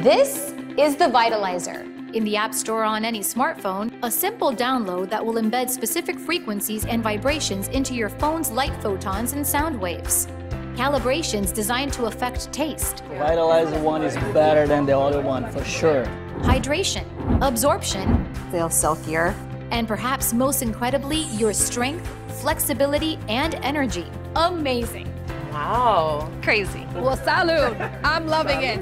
This is the Vitalizer. In the App Store on any smartphone, a simple download that will embed specific frequencies and vibrations into your phone's light photons and sound waves. Calibrations designed to affect taste. The Vitalizer one is better than the other one, for sure. Hydration, absorption, Feel silkier. and perhaps most incredibly, your strength, flexibility, and energy. Amazing. Wow. Crazy. Well, salud. I'm loving it.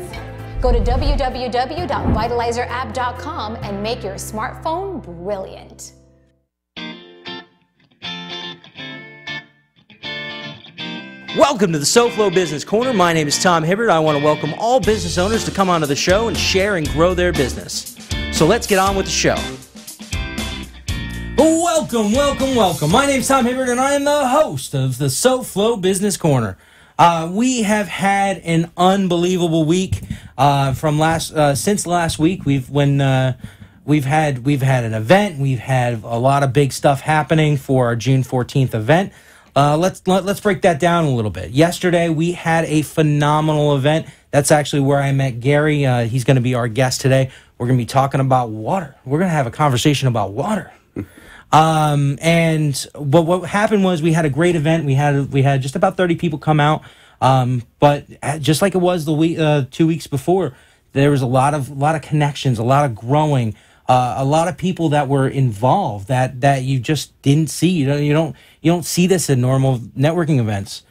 Go to www.vitalizerapp.com and make your smartphone brilliant. Welcome to the SoFlo Business Corner. My name is Tom Hibbert. I want to welcome all business owners to come onto the show and share and grow their business. So let's get on with the show. Welcome, welcome, welcome. My name is Tom Hibbert, and I am the host of the SoFlo Business Corner. We have had an unbelievable week since last week. We've had an event. We've had a lot of big stuff happening for our June 14th event. Let's break that down a little bit. Yesterday we had a phenomenal event. That's actually where I met Gary. He's going to be our guest today. We're going to be talking about water. We're going to have a conversation about water. But what happened was we had a great event. We had just about 30 people come out. But just like it was the week 2 weeks before, there was a lot of connections, a lot of growing, a lot of people that were involved that you just didn't see. You don't see this in normal networking events.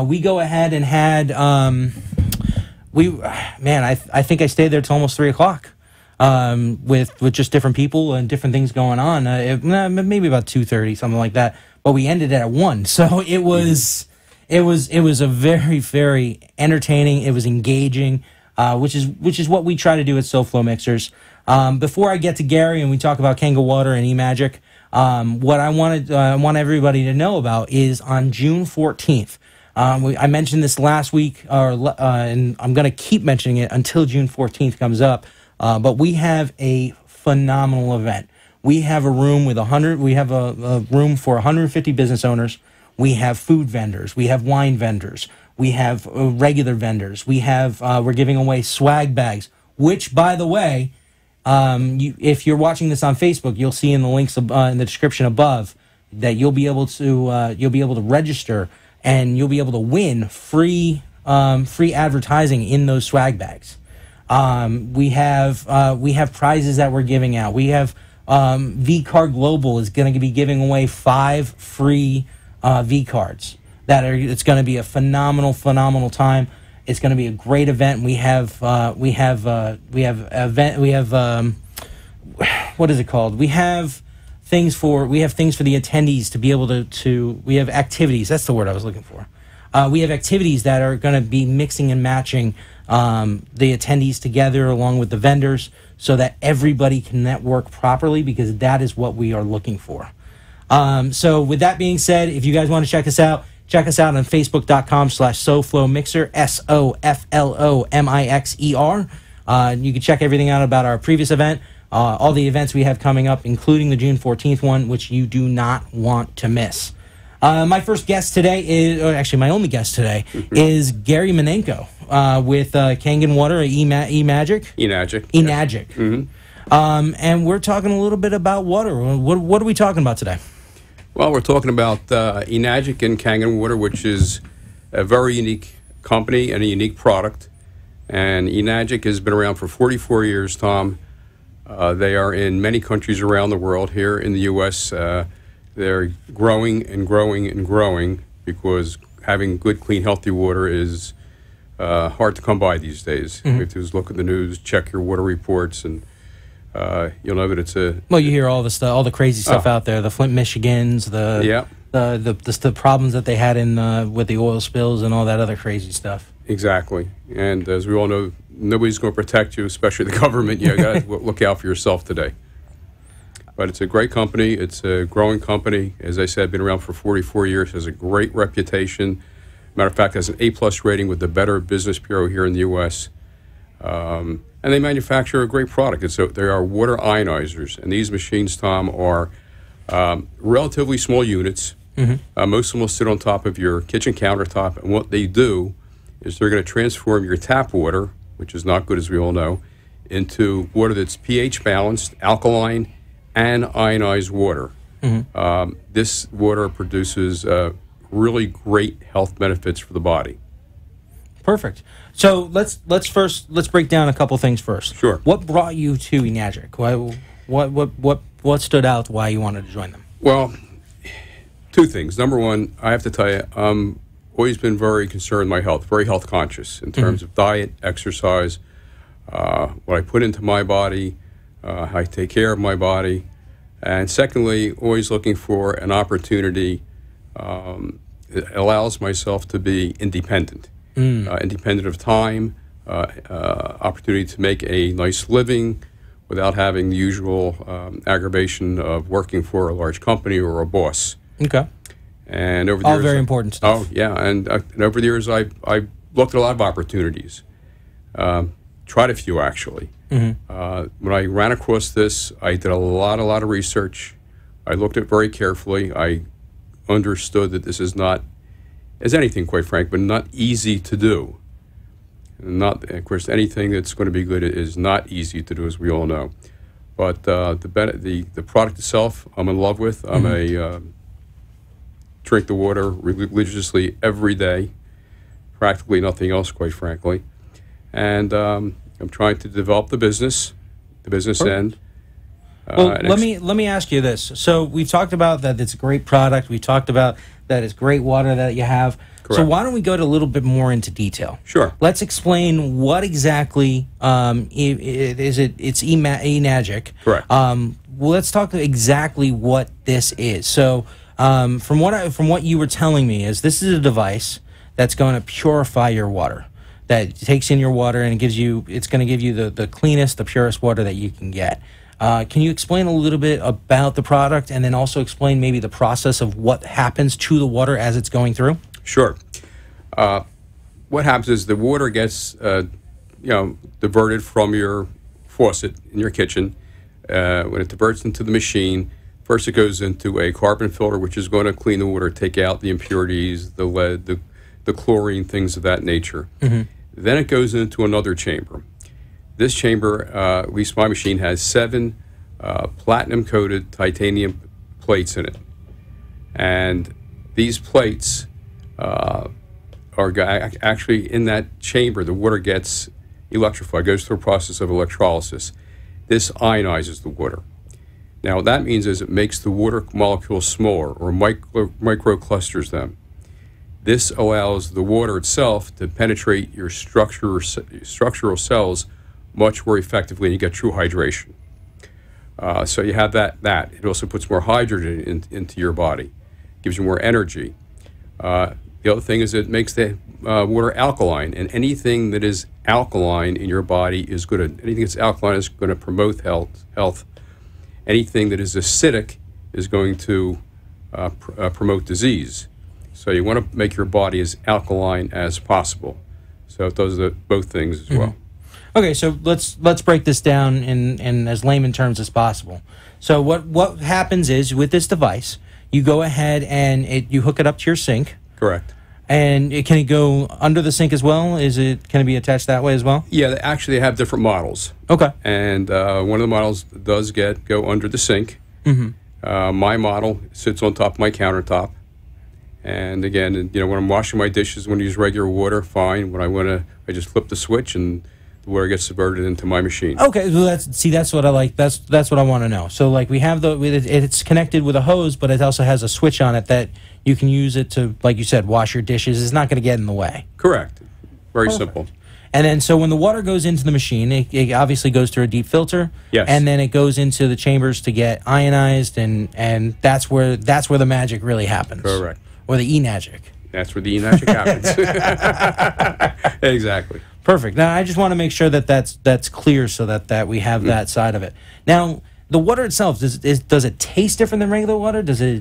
We go ahead and had I think I stayed there till almost 3 o'clock. With just different people and different things going on, maybe about 2:30, something like that. But we ended at 1, so it was a very, very entertaining. It was engaging, which is what we try to do at SoFlo Mixers. Before I get to Gary and we talk about Kangen Water and eMagic, what I want everybody to know about is on June 14th. I mentioned this last week, and I'm going to keep mentioning it until June 14th comes up. But we have a phenomenal event. We have a room with 100. We have a room for 150 business owners. We have food vendors. We have wine vendors. We have regular vendors. We have we're giving away swag bags. Which, by the way, if you're watching this on Facebook, you'll see in the links in the description above that you'll be able to register and you'll be able to win free advertising in those swag bags. We have prizes that we're giving out. We have V-Card Global is going to be giving away 5 free V-Cards. It's going to be a phenomenal time. It's going to be a great event. We have what is it called? We have things for the attendees to be able to we have activities. That's the word I was looking for. We have activities that are going to be mixing and matching the attendees together along with the vendors so that everybody can network properly, because that is what we are looking for. So with that being said, if you guys want to check us out on facebook.com/SoFloMixer, SoFlomixer. You can check everything out about our previous event, all the events we have coming up, including the June 14th one, which you do not want to miss. My first guest today my only guest today is Gary Manenko with Kangen Water, eMagic. eMagic. Mm-hmm. And we're talking a little bit about water. What are we talking about today? Well, we're talking about eMagic and Kangen Water, which is a very unique company and a unique product. And eMagic has been around for 44 years, Tom. They are in many countries around the world. Here in the U.S., they're growing and growing and growing because having good, clean, healthy water is hard to come by these days. Mm-hmm. You have to just look at the news, check your water reports, and you'll know that it's a... Well, you hear all the stuff, all the crazy stuff out there, the Flint, Michigans, the problems that they had with the oil spills and all that other crazy stuff. Exactly. And as we all know, nobody's going to protect you, especially the government. You got to look out for yourself today. But it's a great company. It's a growing company. As I said, been around for 44 years, has a great reputation. Matter of fact, has an A+ rating with the Better Business Bureau here in the U.S. And they manufacture a great product. They are water ionizers. And these machines, Tom, are relatively small units. Mm-hmm. Most of them will sit on top of your kitchen countertop. And what they do is they're going to transform your tap water, which is not good, as we all know, into water that's pH balanced, alkaline, and ionized water. This water produces really great health benefits for the body. Perfect. So let's break down a couple things first. Sure. What brought you to Enagic? What stood out? Why you wanted to join them? Well, two things. Number one, I have to tell you, always been very concerned with my health, very health conscious in terms of diet, exercise, what I put into my body, how I take care of my body, and secondly, always looking for an opportunity that allows myself to be independent, independent of time, opportunity to make a nice living without having the usual aggravation of working for a large company or a boss. Okay. And over the All years, very important stuff. Oh yeah, and over the years, I looked at a lot of opportunities. Tried a few actually. When I ran across this, I did a lot of research. I looked at it very carefully. I understood that this is not, as anything, quite frank, but not easy to do. Not, of course, anything that's going to be good is not easy to do, as we all know. But the product itself, I'm in love with. I'm drink the water religiously every day, practically nothing else, quite frankly. And I'm trying to develop the business end. Well, let me ask you this. So we've talked about that it's a great product. We talked about that it's great water that you have. Correct. So why don't we go a little bit more into detail? Sure. Let's explain what exactly it's Enagic. Correct. Well, let's talk exactly what this is. So from what you were telling me is this is a device that's going to purify your water. That takes in your water and it's going to give you the cleanest, the purest water that you can get. Can you explain a little bit about the product and then also explain maybe the process of what happens to the water as it's going through? Sure. What happens is the water gets diverted from your faucet in your kitchen. When it diverts into the machine, first it goes into a carbon filter, which is going to clean the water, take out the impurities, the lead, the chlorine, things of that nature. Then it goes into another chamber. This chamber, at least my machine, has 7 platinum-coated titanium plates in it. And these plates are actually in that chamber. The water gets electrified, goes through a process of electrolysis. This ionizes the water. Now, what that means is it makes the water molecules smaller or microclusters them. This allows the water itself to penetrate your structural cells much more effectively, and you get true hydration. So you have that. It also puts more hydrogen into your body, gives you more energy. The other thing is it makes the water alkaline, and anything that is alkaline in your body is good. Anything that's alkaline is going to promote health. Anything that is acidic is going to promote disease. So you want to make your body as alkaline as possible. So it does both things as well. Okay, so let's break this down in as layman terms as possible. So what happens is with this device, you go ahead and you hook it up to your sink. Correct. And can it go under the sink as well? Can it be attached that way as well? Yeah, they have different models. Okay. And one of the models does go under the sink. My model sits on top of my countertop. And again, when I'm washing my dishes, when I use regular water, fine. When I just flip the switch and the water gets diverted into my machine. Okay, well that's what I like. That's what I want to know. So like we have it's connected with a hose, but it also has a switch on it that you can use it to, like you said, wash your dishes. It's not going to get in the way. Correct. Very simple. And then so when the water goes into the machine, it obviously goes through a deep filter. Yes. And then it goes into the chambers to get ionized, and that's where the magic really happens. Correct. Or the Enagic. That's where the Enagic happens. Exactly. Perfect. Now, I just want to make sure that that's clear so that we have that side of it. Now, the water itself, does it taste different than regular water? What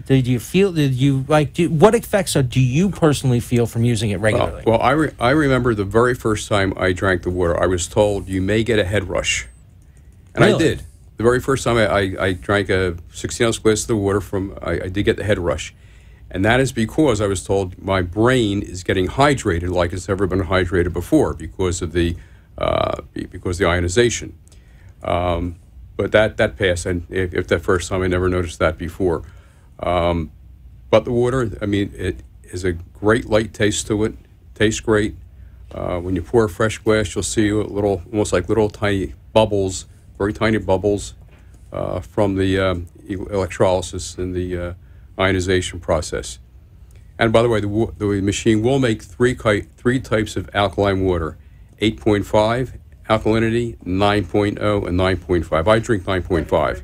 effects do you personally feel from using it regularly? Well, I remember the very first time I drank the water, I was told you may get a head rush. And really? I did. The very first time I drank a 16-ounce glass of the water I did get the head rush. And that is because I was told my brain is getting hydrated like it's never been hydrated before because of the ionization. But that passed, and if that first time I never noticed that before. But the water, I mean, it is a great light taste to it. Tastes great. When you pour a fresh glass, you'll see almost like little tiny bubbles, very tiny bubbles from the electrolysis and the ionization process. And by the way, the machine will make three types of alkaline water: 8.5 alkalinity, 9.0, and 9.5. I drink 9.5.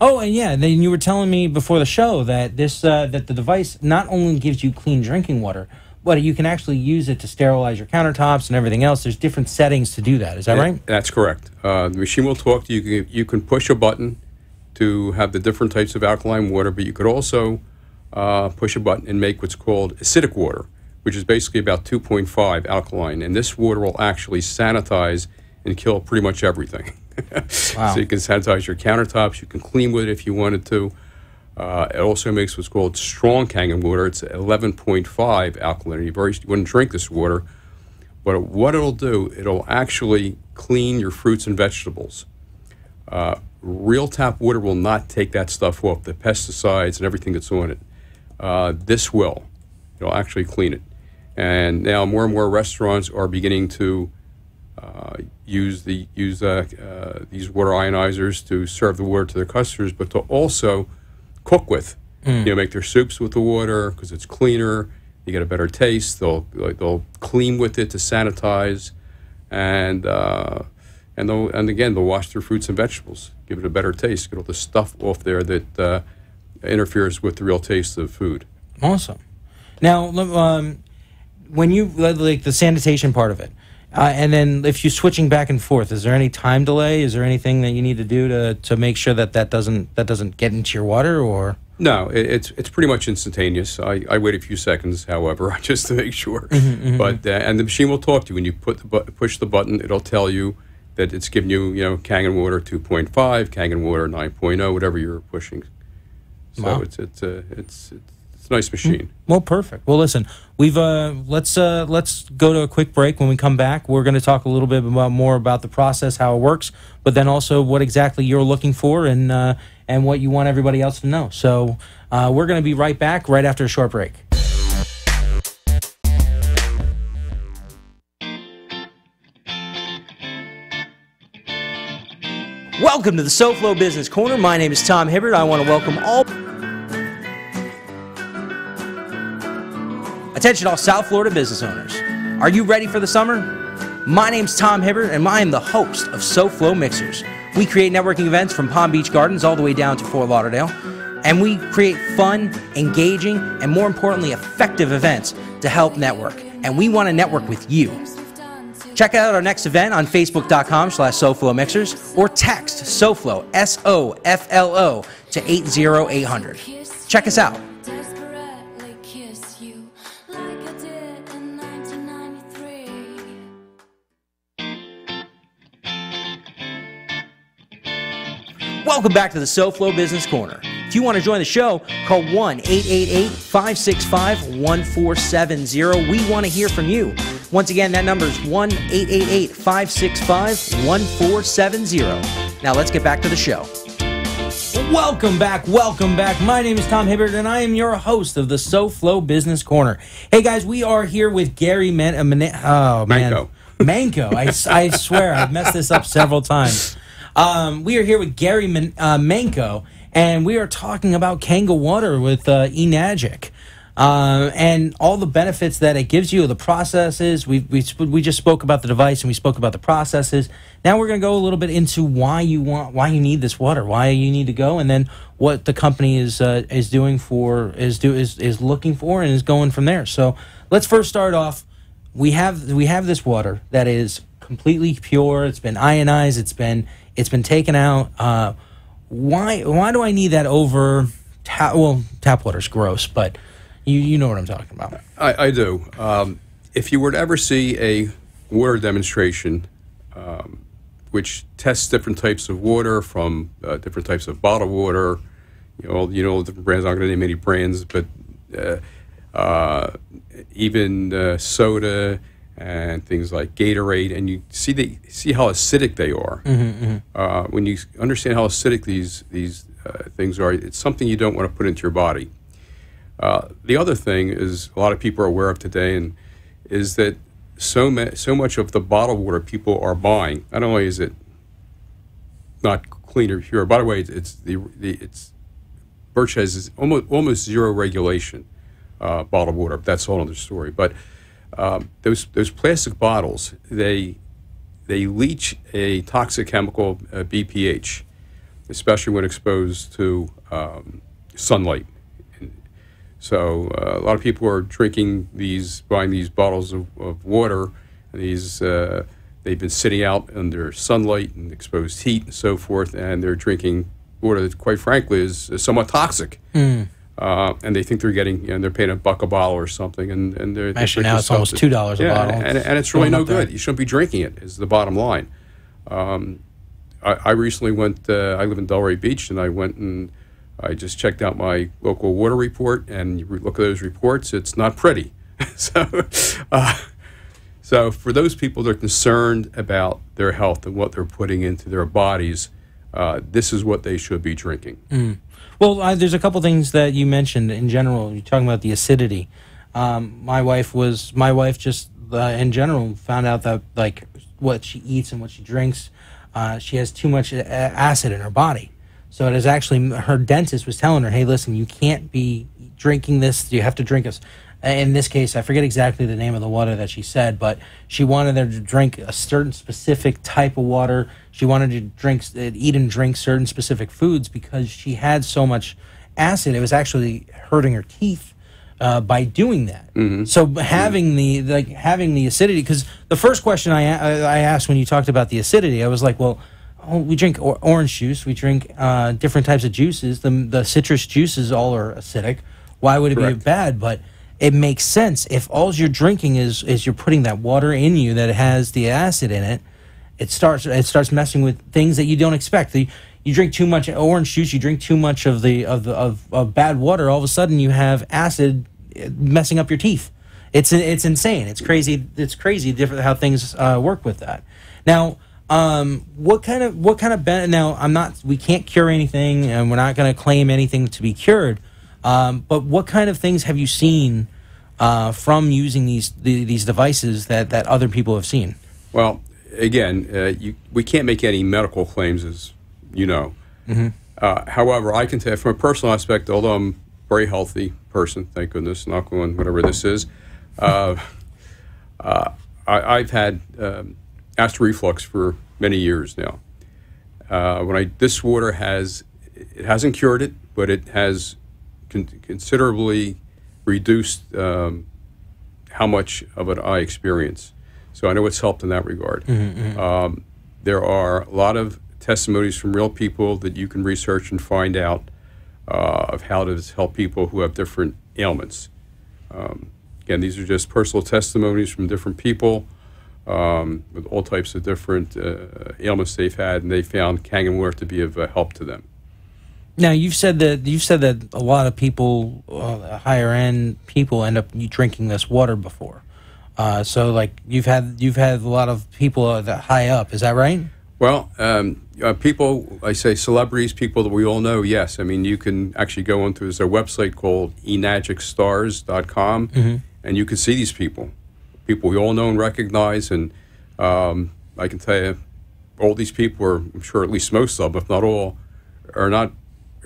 Oh, and yeah, then you were telling me before the show that that the device not only gives you clean drinking water, but you can actually use it to sterilize your countertops and everything else. There's different settings to do that. Is that right? That's correct. The machine will talk to you. You can push a button to have the different types of alkaline water, but you could also push a button and make what's called acidic water, which is basically about 2.5 alkaline. And this water will actually sanitize and kill pretty much everything. Wow. So you can sanitize your countertops. You can clean with it if you wanted to. It also makes what's called strong Kangen water. It's 11.5 alkalinity. You wouldn't drink this water, but what it'll do, it'll actually clean your fruits and vegetables. Real tap water will not take that stuff off, the pesticides and everything that's on it. This will. It'll actually clean it. And now more and more restaurants are beginning to use these water ionizers to serve the water to their customers, but to also cook with. Make their soups with the water because it's cleaner. You get a better taste. They'll clean with it to sanitize, and again they'll wash their fruits and vegetables, give it a better taste, get all the stuff off there that interferes with the real taste of food. Awesome. Now, when you like the sanitation part of it, and then if you're switching back and forth, is there any time delay? Is there anything that you need to do to make sure that doesn't get into your water, or? No, it's pretty much instantaneous. I wait a few seconds, however, just to make sure. But and the machine will talk to you when you push the button. It'll tell you that it's giving you Kangen water 2.5, Kangen water 9.0, whatever you're pushing. So wow. It's a nice machine. Well, perfect. Well, listen, let's go to a quick break. When we come back, we're going to talk a little bit more about the process, how it works, but then also what exactly you're looking for and what you want everybody else to know. So we're going to be right back right after a short break. Welcome to the SoFlo Business Corner. My name is Tom Hibbert. I want to welcome all. Attention all South Florida business owners. Are you ready for the summer? My name's Tom Hibbert, and I am the host of SoFlo Mixers. We create networking events from Palm Beach Gardens all the way down to Fort Lauderdale, and we create fun, engaging, and more importantly, effective events to help network. And we want to network with you. Check out our next event on Facebook.com/SoFlo Mixers or text SoFlo, SoFlo, to 80800. Check us out. Welcome back to the SoFlo Business Corner. If you want to join the show, call 1-888-565-1470. We want to hear from you. Once again, that number is 1-888-565-1470. Now let's get back to the show. Welcome back. My name is Tom Hibbert, and I am your host of the SoFlo Business Corner. Hey guys, we are here with Gary Manco. I swear, I've messed this up several times. We are here with Gary Manco, and we are talking about Kangen water with eNagic, and all the benefits that it gives you, the processes. We just spoke about the device and we spoke about the processes. Now we're going to go a little bit into why you need this water, why you need to go, and then what the company is looking for and is going from there. So let's first start off. We have this water that is completely pure. It's been ionized. It's been taken out. Why do I need that over tap water's gross, but you know what I'm talking about. I do. If you were to ever see a water demonstration which tests different types of water from different types of bottled water, different brands, I'm not going to name any brands, but even soda and things like Gatorade, and you see how acidic they are. When you understand how acidic these things are, it's something you don't want to put into your body. The other thing is a lot of people are aware of today, and is that so much of the bottled water people are buying. Not only is it not clean or pure, by the way, it's Birch has almost zero regulation bottled water. That's a whole other story. But those plastic bottles, they leach a toxic chemical, BPH, especially when exposed to sunlight. So a lot of people are buying these bottles of water, and they've been sitting out under sunlight and exposed heat and so forth, and they're drinking water that, quite frankly, is somewhat toxic. And they think they're getting, they're paying $1 a bottle or something, and they're actually now it's almost $2 a bottle. And it's really no good. You shouldn't be drinking it. Is the bottom line. I recently went. I live in Delray Beach, and I went and I just checked out my local water report, and you look at those reports. It's not pretty. So for those people that are concerned about their health and what they're putting into their bodies, this is what they should be drinking. Well, there's a couple things that you mentioned in general. You're talking about the acidity. My wife just in general found out that like what she eats and what she drinks, she has too much acid in her body. So it is actually, her dentist was telling her, hey, listen, you can't be drinking this. You have to drink this. In this case, I forget exactly the name of the water that she said, but she wanted her to drink a certain specific type of water. She wanted to eat and drink certain specific foods because she had so much acid. It was actually hurting her teeth by doing that. So having the acidity, because the first question I asked when you talked about the acidity, I was like, well, we drink orange juice, we drink different types of juices. The citrus juices all are acidic. Why would it be bad? But it makes sense. If all you're drinking is you're putting that water in you that has the acid in it, it starts messing with things that you don't expect. You drink too much orange juice, you drink too much of bad water, all of a sudden you have acid messing up your teeth. It's insane. It's crazy. It's crazy different how things work with that. Now, what kind of now we can't cure anything, and we're not going to claim anything to be cured. But what kind of things have you seen from using these devices that other people have seen? Well, again, we can't make any medical claims, as you know. However, I can tell you from a personal aspect, although I'm a very healthy person, thank goodness, knock on whatever this is, I've had acid reflux for many years now. This water hasn't cured it, but it has considerably reduced how much of it I experience. So I know it's helped in that regard. There are a lot of testimonies from real people that you can research and find out of how to help people who have different ailments. Again, these are just personal testimonies from different people with all types of different ailments they've had, and they found Kangen water to be of help to them. Now you've said that a lot of people, higher end people, end up drinking this water before. So like you've had a lot of people that high up. Is that right? Well, people, I say celebrities, people that we all know. Yes, I mean you can actually go onto their website called enagicstars.com, and you can see these people we all know and recognize. And I can tell you, all these people, or I'm sure at least most of them, if not all, are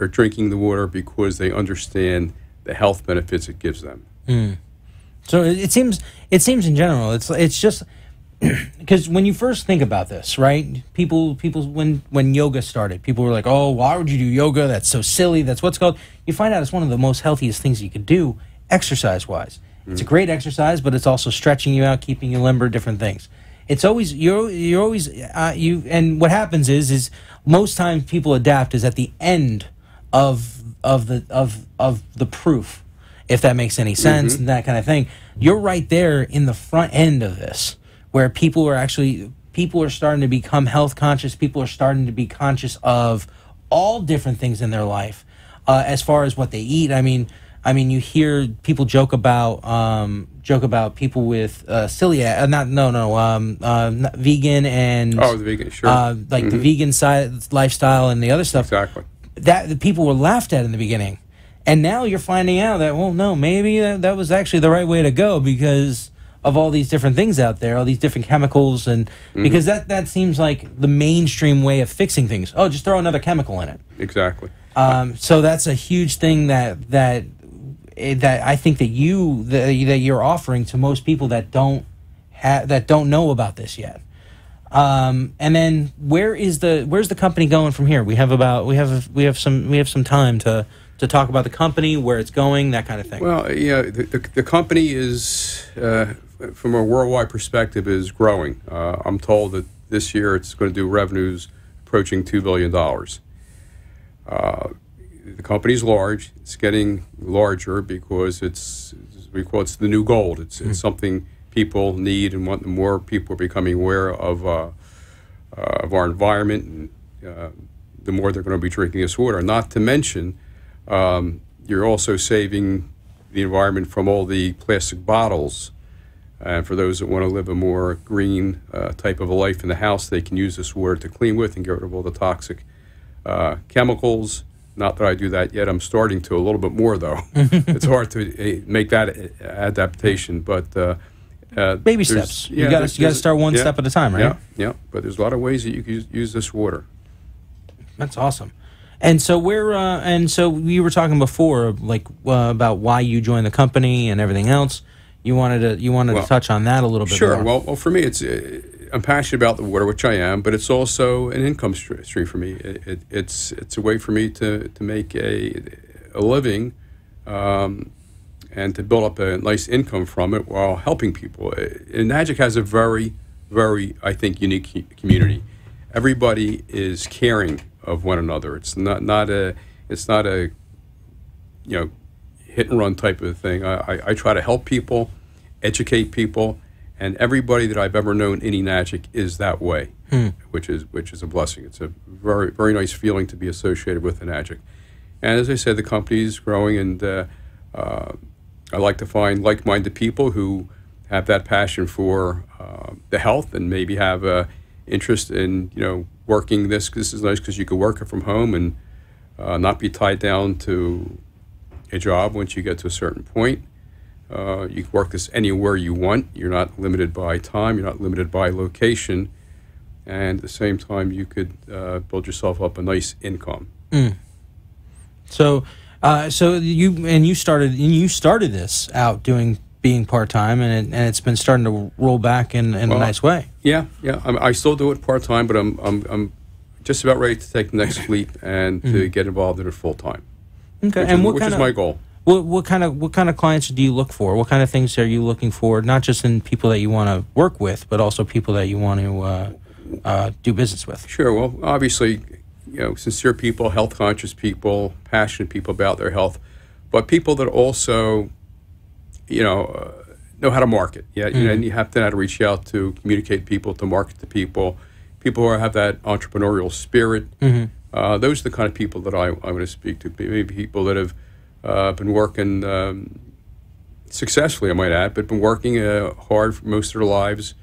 drinking the water because they understand the health benefits it gives them. So it seems in general, it's just because when you first think about this, right? People when yoga started, people were like, "Oh, why would you do yoga? That's so silly. That's what's called." You find out it's one of the most healthiest things you could do, exercise-wise. It's a great exercise, but it's also stretching you out, keeping you limber, different things. It's always you're always and what happens is most times people adapt is at the end of the proof, if that makes any sense, and that kind of thing. You're right there in the front end of this, where people are starting to become health conscious. People are starting to be conscious of all different things in their life, as far as what they eat. I mean, I mean, you hear people joke about people with celiac, not vegan and the vegan, sure, like the vegan side lifestyle and the other stuff. exactly. That the people were laughed at in the beginning, and now you're finding out that, well, no, maybe that was actually the right way to go because of all these different things out there, all these different chemicals, and because that seems like the mainstream way of fixing things. Oh, just throw another chemical in it. Exactly. So that's a huge thing that I think that you're offering to most people that don't know about this yet. And then where's the company going from here? We have some time to talk about the company, where it's going, that kind of thing. Well, yeah, the company is, from a worldwide perspective, is growing. I'm told that this year it's going to do revenues approaching $2 billion. The company's large. It's getting larger because we call it the new gold. It's something people need and want. The more people are becoming aware of our environment, and the more they're going to be drinking this water. Not to mention, you're also saving the environment from all the plastic bottles. And for those that want to live a more green type of a life in the house, they can use this water to clean with and get rid of all the toxic chemicals. Not that I do that yet. I'm starting to a little bit more, though. It's hard to make that adaptation, but baby steps. You got to start one step at a time, right? Yeah. But there's a lot of ways that you can use this water. That's awesome. And so so you were talking before, like about why you joined the company and everything else. You wanted to touch on that a little bit. Sure. more. Well, for me, I'm passionate about the water, which I am, but it's also an income stream for me. It's a way for me to make a living and to build up a nice income from it while helping people. And Magic has a very, very, I think, unique community. Everybody is caring of one another. It's not a hit and run type of thing. I try to help people, educate people, and everybody that I've ever known in Enagic is that way, which is a blessing. It's a very, very nice feeling to be associated with Enagic. And as I said, the company is growing, and I like to find like-minded people who have that passion for the health and maybe have a interest in working this. This is nice because you can work it from home and not be tied down to a job once you get to a certain point. You can work this anywhere you want. You're not limited by time. You're not limited by location. And at the same time, you could build yourself up a nice income. So you started this out being part-time, and it's been starting to roll back in a nice way. Yeah. I still do it part-time, but I'm just about ready to take the next leap and to get involved in it full-time. Okay, which is my goal. What kind of clients do you look for? What kind of things are you looking for? Not just in people that you want to work with, but also people that you want to do business with. Sure. Well, obviously, sincere people, health conscious people, passionate people about their health, but people that also, know how to market. Yeah, and you have to know how to reach out to communicate people, to market to people who have that entrepreneurial spirit. Those are the kind of people that I want to speak to. Maybe people that have been working successfully, I might add, but been working hard for most of their lives,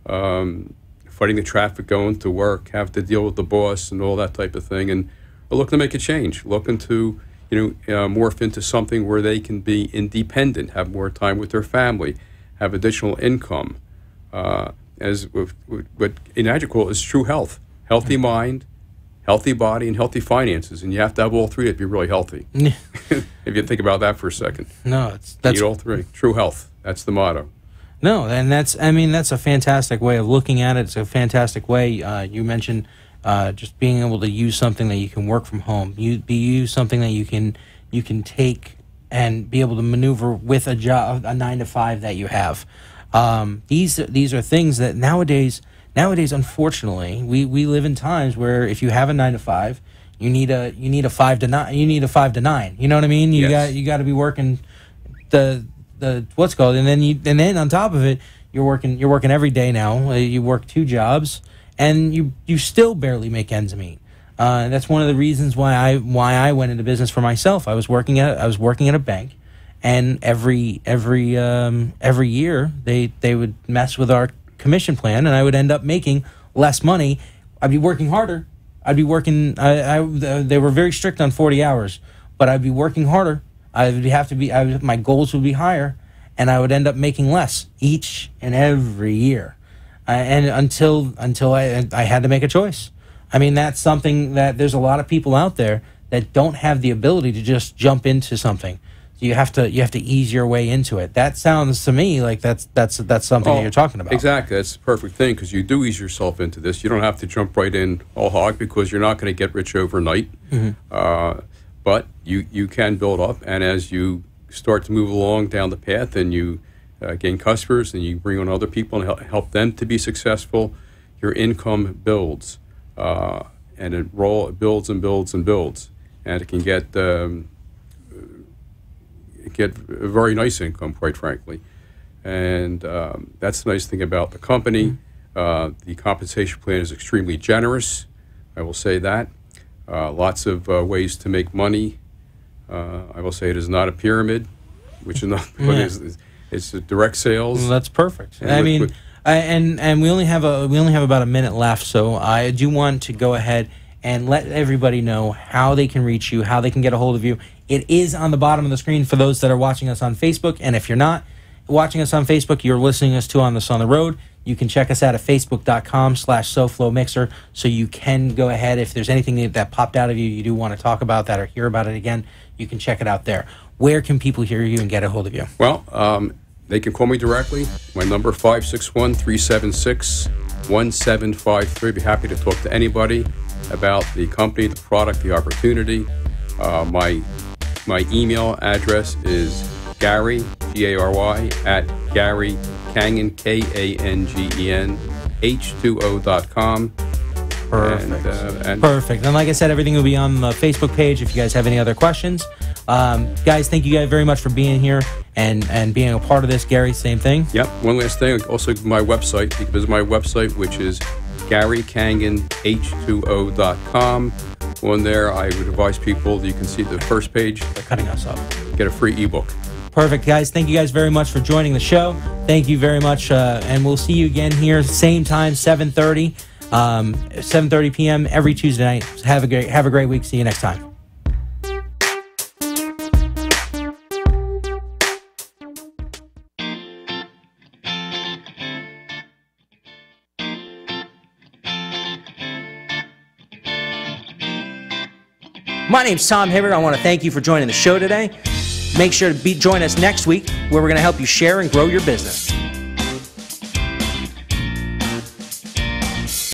fighting the traffic going to work, have to deal with the boss and all that type of thing, and are looking to make a change, looking to morph into something where they can be independent, have more time with their family, have additional income. As what Enagic is true health, healthy mind, healthy body, and healthy finances, and you have to have all three to be really healthy. If you think about that for a second. No, that's need all three. True health. That's the motto. No, and that's a fantastic way of looking at it. It's a fantastic way. You mentioned just being able to use something that you can work from home. Use something that you can take and be able to maneuver with a job, a 9-to-5 that you have. These are things that nowadays, unfortunately, we live in times where if you have a 9-to-5, you need a 5 to 9. You need a 5 to 9. You know what I mean? You got to be working the what's called, and then on top of it, you're working every day now. You work 2 jobs, and you still barely make ends meet. That's one of the reasons why I went into business for myself. I was working at a bank, and every year they would mess with our commission plan, and I would end up making less money. I'd be working harder. I'd be working. They were very strict on 40 hours, but I'd be working harder. My goals would be higher, and I would end up making less each and every year, and until I had to make a choice. I mean, that's something that there's a lot of people out there that don't have the ability to just jump into something. You have to ease your way into it. That sounds to me like that's something that you're talking about. Exactly, that's the perfect thing, because you do ease yourself into this. You don't have to jump right in all hog, because you're not going to get rich overnight. But you can build up, and as you start to move along down the path, and you gain customers, and you bring on other people and help them to be successful, your income builds, and it builds and builds and builds, and it can get a very nice income, quite frankly. And that's the nice thing about the company. The compensation plan is extremely generous, I will say that. Lots of ways to make money. I will say it is not a pyramid, which is not, but it's direct sales. Well, that's perfect. And we only have about a minute left, so I do want to go ahead and let everybody know how they can reach you, how they can get a hold of you. It is on the bottom of the screen for those that are watching us on Facebook, and if you're not watching us on Facebook, you're listening us to on the road, you can check us out at facebook.com/SoFlo Mixer, so you can go ahead, if there's anything that popped out of you do want to talk about that or hear about it again, you can check it out there. Where can people hear you and get a hold of you? Well, they can call me directly. My number, 561-376-1753. I'd be happy to talk to anybody about the company, the product, the opportunity. My email address is Gary, Gary, at Gary Kangen, Kangen, H2O.com. Perfect. Perfect. And like I said, everything will be on the Facebook page if you guys have any other questions. Guys, thank you guys very much for being here and being a part of this. Gary, same thing. Yep. One last thing. Also, my website. You can visit my website, which is GaryKangenH2O.com. On there, I would advise people, you can see the first page. They're cutting us off. Get a free ebook. Perfect, guys. Thank you guys very much for joining the show. Thank you very much, and we'll see you again here, same time, 7:30 p.m. every Tuesday night. Have a great week. See you next time. My name's Tom Hibbert. I want to thank you for joining the show today. Make sure to join us next week, where we're going to help you share and grow your business.